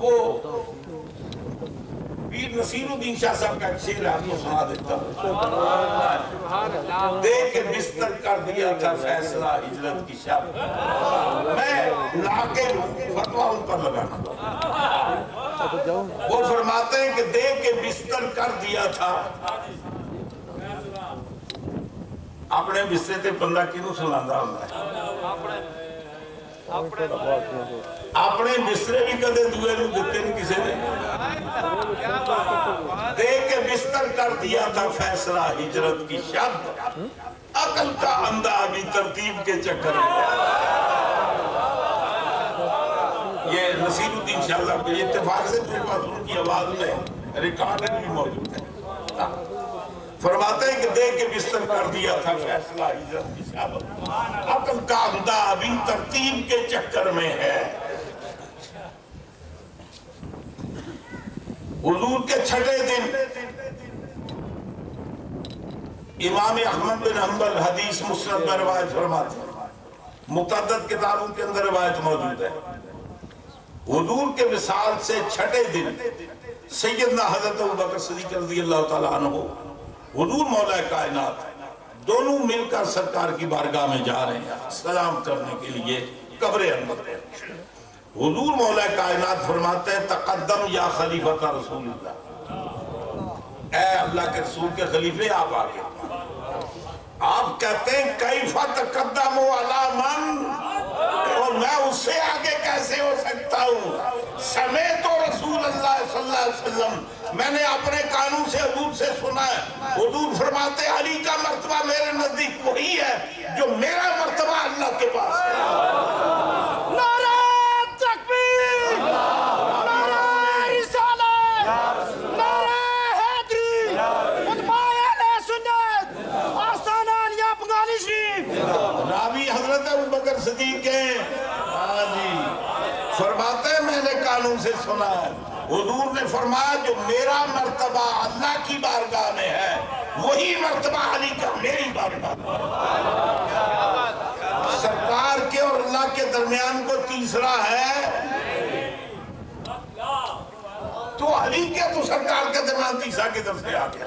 وہ پیر نصیر الدین شاہ صاحب کا ایک شعر آپ کو سنا دیتا ہوں۔ دے کے بستر کر دیا تھا فیصلہ ہجرت کی شب، میں ناقل ہوں، فتویٰ ان پر لگانا۔ وہ فرماتے ہیں کہ دے کے بستر کر دیا تھا، اپنے بستر تے بندہ کینوں سلاندہ ہوتا ہے؟ اپنے بسترے بھی کدے دوئے نو دیتے نہیں کسی نے۔ دے کے بستر کر دیا تھا فیصلہ ہجرت کی شب، عقل کا اندھا ابھی ترتیب کے چکر میں۔ یہ نصیر الدین شاہ صاحب کے اتفاق سے میرے پاس ان کی آواز میں ریکارڈنگ بھی موجود ہے۔ فرماتے ہیں کہ دے کے بستر کر دیا تھا فیصلہ ہجرت کی شب، عقل کا اندھا ابھی ترتیب کے چکر میں ہے۔ حضور کے چھٹے دن امام احمد بن حنبل حدیث مسند میں روایت فرماتے ہیں، متعدد کتابوں کے اندر روایت موجود ہے، حضور کے وصال سے چھٹے دن سیدنا حضرت ابوبکر صدیق رضی اللہ تعالیٰ عنہ، حضور مولا کائنات، دونوں مل کر سرکار کی بارگاہ میں جا رہے ہیں سلام کرنے کے لیے قبر انور پر۔ حضور مولا کائنات فرماتے ہیں تقدم یا خلیفۃ رسول اللہ، اے اللہ کے رسول کے خلیفے آپ آگے۔ آپ کہتے ہیں کیف تقدم علی من، اور میں اس سے آگے کیسے ہو سکتا ہوں؟ سمیت رسول اللہ صلی اللہ علیہ وسلم، میں نے اپنے کانوں سے حضور سے سنا ہے، حضور فرماتے علی کا مرتبہ میرے نزدیک وہی ہے جو میرا مرتبہ اللہ کے پاس ہے۔ ابوبکر صدیق ہیں، فرماتے ہیں میں نے کانوں سے سنا ہے، حضور نے فرمایا جو میرا مرتبہ اللہ کی بارگاہ میں ہے وہی مرتبہ علی کا میری بارگاہ میں۔ سرکار کے اور اللہ کے درمیان کو تیسرا ہے تو علی کے تو سرکار کے درمیان تیسرا کدھر سے آ گیا؟